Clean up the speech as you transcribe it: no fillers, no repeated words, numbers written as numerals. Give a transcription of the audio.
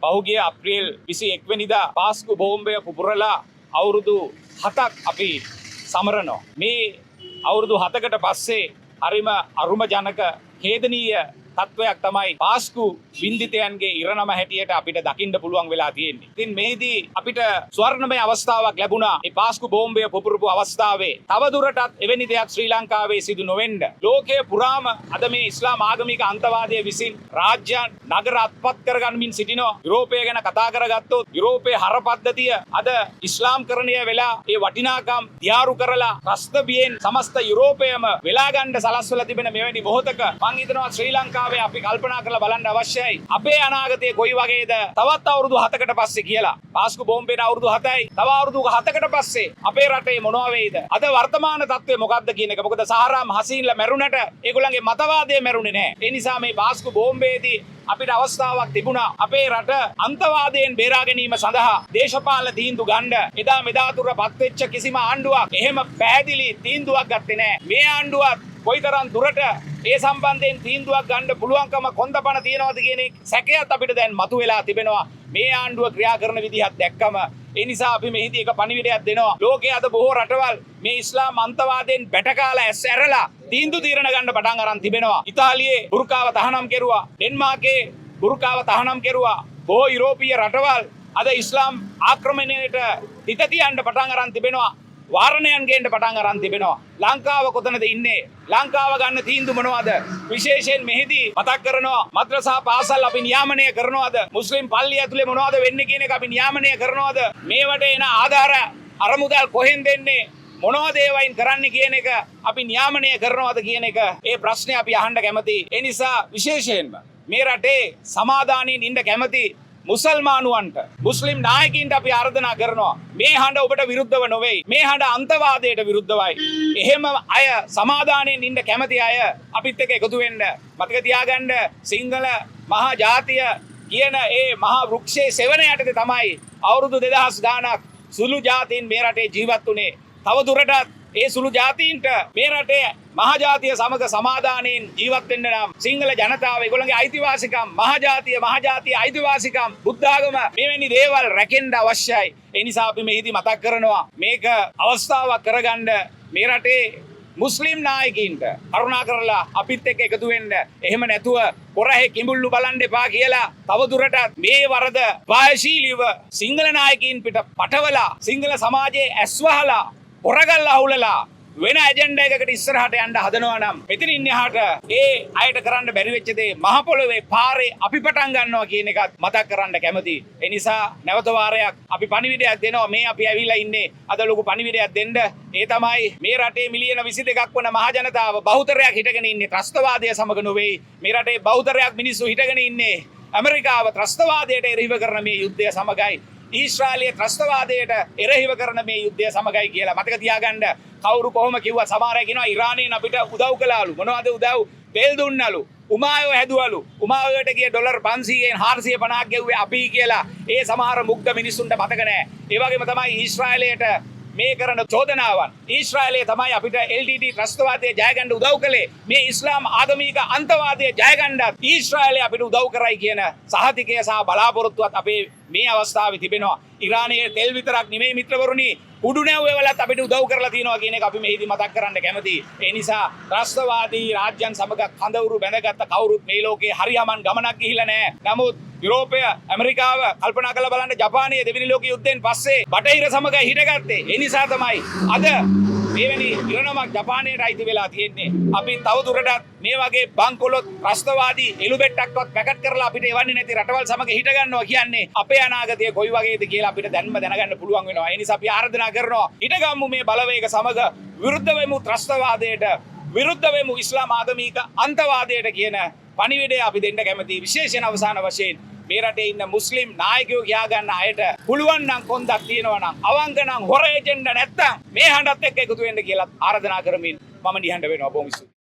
පහුගිය අප්‍රේල් 21 වෙනිදා පාස්කු බෝම්බය පුපුරලා අවුරුදු 7ක් අපි සමරනවා. මේ අවුරුදු 7කට පස්සේ හරිම අරුමජනක ඛේදනීය තත්වයක් තමයි පාස්කු වින්දිතයන්ගේ ඉරණම හැටියට අපිට දකින්න පුළුවන් වෙලා තියෙන්නේ. ඉතින් මේදී අපිට ස්වර්ණමය අවස්ථාවක් ලැබුණා. මේ පාස්කු බෝම්බය පුපුරපු අවස්ථාවේ තවදුරටත් එවැනි දෙයක් ශ්‍රී ලංකාවේ සිදු නොවෙන්න ලෝකයේ පුරාම අද මේ ඉස්ලාම් ආගමික අන්තවාදයේ විසින් රාජ්‍යයන් නගර අත්පත් කරගන්නමින් සිටිනවා. යුරෝපය ගැන කතා කරගත්තොත් යුරෝපයේ හර පද්ධතිය අද ඉස්ලාම්කරණය වෙලා ඒ වටිනාකම් දියාරු කරලා රස්තබියෙන් සමස්ත යුරෝපයම වෙලා ගන්න සලස්වලා තිබෙන මෙවැනි මොහොතක මම හිතනවා ශ්‍රී ලංකාවේ අපි කල්පනා කරලා බලන්න අවශ්‍යයි. අපේ අනාගතය කොයි වගේද තවත් අවුරුදු 7කට පස්සේ කියලා. පාස්කු බෝම්බේන අවුරුදු 7යි. තව අවුරුදු 7කට පස්සේ අපේ රටේ මොනවා වෙයිද? අද වර්තමාන තත්ත්වය මොකක්ද කියන එක. මොකද සහරාම් හසීන්ලා මැරුණට ඒගොල්ලන්ගේ මතවාදය මැරුණේ නැහැ. ඒ නිසා මේ පාස්කු බෝම්බේදී අපිට අවස්ථාවක් තිබුණා අපේ රට අන්තවාදයෙන් බේරා ගැනීම සඳහා දේශපාලන තීන්දුව ගන්න. එදා මෙදා තුරපත් වෙච්ච කිසිම ආණ්ඩුවක් එහෙම පැහැදිලි තීන්දුවක් ගත්තේ නැහැ. මේ ආණ්ඩුවත් කොයිතරම් දුරට ඒ සම්බන්ධයෙන් තීන්දුවක් ගන්න පුළුවන්කම කොන්දපණ තියනවද කියන සැකයත් අපිට දැන් මතුවලා තිබෙනවා. මේ ආණ්ඩුව ක්‍රියා කරන විදිහත් දැක්කම ඒ නිසා අපි මෙහිදී එක පණිවිඩයක් දෙනවා. ලෝකයේ අද බොහෝ රටවල් මේ ඉස්ලාම් අන්තවාදයෙන් බැටකාලා ඇස් ඇරලා තීන්දුව తీරන ගන්න පටන් අරන් තිබෙනවා. ඉතාලියේ බුර්කාව තහනම් කෙරුවා. ඩෙන්මාර්කේ බුර්කාව තහනම් කෙරුවා. බොහෝ යුරෝපීය රටවල් අද ඉස්ලාම් ආක්‍රමණයට හිත තියන්න පටන් අරන් තිබෙනවා. වාරණයන් ගේන්න පටන් අරන් තිබෙනවා. ලංකාව කොතනද ඉන්නේ? ලංකාව ගන්න තීන්දුව මොනවද? විශේෂයෙන් මෙහිදී මතක් කරනවා මද්‍රසා පාසල් අපි නියාමනය කරනවද? මුස්ලිම් පල්ලි ඇතුලේ මොනවද වෙන්නේ කියන එක අපි නියාමනය කරනවද? මේවට එන ආධාර අරමුදල් කොහෙන් දෙන්නේ? මොනවද ඒවයින් කරන්න කියන එක අපි නියාමනය කරනවද කියන එක ඒ ප්‍රශ්නේ අපි අහන්න කැමතියි. ඒ නිසා විශේෂයෙන්ම මේ රටේ සමාදානයෙන් ඉන්න කැමති මුසල්මානුවන්ට මුස්ලිම් නායකින්ට අපි ආරාධනා කරනවා මේ හඬ ඔබට විරුද්ධව නොවේ. මේ හඬ අන්තවාදයට විරුද්ධවයි. එහෙම අය සමාදානයෙන් ඉන්න කැමති අය අපිත් එක්ක එකතු වෙන්න. මතක තියාගන්න සිංහල මහා ජාතිය කියන ඒ මහා වෘක්ෂයේ සෙවණ යටතේ තමයි අවුරුදු 2000 ගාණක් සුළු ජාතීන් මේ රටේ ජීවත් වුණේ. තව දුරටත් ඒ සුළු ජාතීන්ට මේ රටේ මහජාතිය සමග සමාදානයෙන් ජීවත් වෙන්න නම් සිංහල ජනතාව ඒගොල්ලන්ගේ අයිතිවාසිකම් මහජාතිය අයිතිවාසිකම් බුද්ධාගම මෙවැනි දේවල් රැකෙන්න අවශ්‍යයි. ඒ නිසා අපි මෙහිදී මතක් කරනවා මේක අවස්ථාවක් කරගන්න මේ රටේ මුස්ලිම් නායකින්ට කරුණා කරලා අපිත් එක්ක එකතු වෙන්න. එහෙම නැතුව කොරහේ කිඹුල්ලු බලන්න එපා කියලා තවදුරටත් මේ වරද වායශීලීව සිංහල නායකින් පිට පටවලා සිංහල සමාජයේ ඇස්වහලා පොරගල් අහුලලා වෙන ඇජෙන්ඩා එකකට ඉස්සරහට යන්න හදනවා නම් මෙතන ඉන්නේ හාට ඒ අයට කරන්න බැරි වෙච්ච දේ මහ පොළොවේ පාරේ අපි පටන් ගන්නවා කියන එකත් මතක් කරන්න කැමතියි. ඒ නිසා නැවත වාරයක් අපි පණිවිඩයක් දෙනවා. මේ අපි ඇවිල්ලා ඉන්නේ අද ලොකු පණිවිඩයක් දෙන්න. ඒ තමයි මේ රටේ මිලියන 22ක් වන මහ ජනතාව බහුතරයක් හිටගෙන ඉන්නේ ත්‍රස්තවාදය සමග නොවේ. මේ රටේ බහුතරයක් මිනිස්සු හිටගෙන ඉන්නේ ඇමරිකාව ත්‍රස්තවාදයට එරෙහිව කරන මේ යුද්ධය සමගයි. ඊශ්‍රායලයේ ත්‍රස්තවාදයට එරෙහිව කරන මේ යුද්ධය සමගයි කියලා මතක තියාගන්න. කවුරු කොහොම කිව්වා සමහර අය කියනවා ඉරානයෙන් අපිට උදව් කළාලු. මොනවද උදව්? තෙල් දුන්නලු. උමායෝ හැදුවලු. උමායෝට ගිය ඩොලර් 500න් 450ක් ගෙව්වේ අපි කියලා. ඒ සමහර මුග්ධ මිනිස්සුන්ට මතක නැහැ. ඒ වගේම තමයි ඊශ්‍රායලයට මේ කරන චෝදනාවන්. ඊශ්‍රායලයේ තමයි අපිට LTT ත්‍රස්තවාදයේ ජය ගන්න උදව් කළේ. මේ ඉස්ලාම් ආගමික අන්තවාදයේ ජය ගන්නත් ඊශ්‍රායලය අපිට උදව් කරයි කියන සහතිකය සහ බලාපොරොත්තුවත් අපේ මේ අවස්ථාවේ තිබෙනවා. ඉරානයේ තෙල් විතරක් නෙමෙයි මිත්‍රවරුනි උඩු නැව්වලත් අපිට උදව් කරලා තියෙනවා කියන එක අපි මෙහිදී මතක් කරන්න කැමතියි. ඒ නිසා ත්‍රස්තවාදී රාජ්‍යයන් සමග කඳවුරු බැඳගත්ත කවුරුත් මේ ලෝකේ හරියමන් ගමනක් ගිහිල්ලා නැහැ. නමුත් යුරෝපය ඇමරිකාව කල්පනා කරලා බලන්න ජපානයේ දෙවෙනි ලෝක යුද්ධයෙන් පස්සේ බටහිර සමග හිටගත්තේ. ඒ නිසා තමයි අද මෙවැනි ඉරණමක් ජපානයට අයිති වෙලා තියෙන්නේ. අපි තවදුරටත් මේ වගේ බංකොලොත් ත්‍රස්තවාදී එළුබෙට්ටක්වත් පැකට් කරලා අපිට එවන්නේ නැති රටවල් සමග හිට ගන්නවා කියන්නේ අපේ අනාගතය කොයි වගේද කියලා අපිට දැන්ම දැනගන්න පුළුවන් වෙනවා. ඒ නිසා අපි ආරාධනා කරනවා හිටගම්මු මේ බලවේග සමග විරුද්ධ වෙමු ත්‍රස්තවාදයට, විරුද්ධ වෙමු ඉස්ලාම් ආගමික අන්තවාදයට කියන පණිවිඩය අපි දෙන්න කැමතියි. විශේෂයෙන් අවසාන වශයෙන් මේ රටේ ඉන්න මුස්ලිම් නායකයෝ කියා ගන්න අයට පුළුවන් නම් කොන්දක් තියෙනවා නම් අවංක නම් හොර එජෙන්ඩා නැත්තම් මේ හඬත් එක්ක එකතු වෙන්න කියලා ආරාධනා කරමින් මම නිහඬ වෙනවා. බොහොම ස්තුතියි.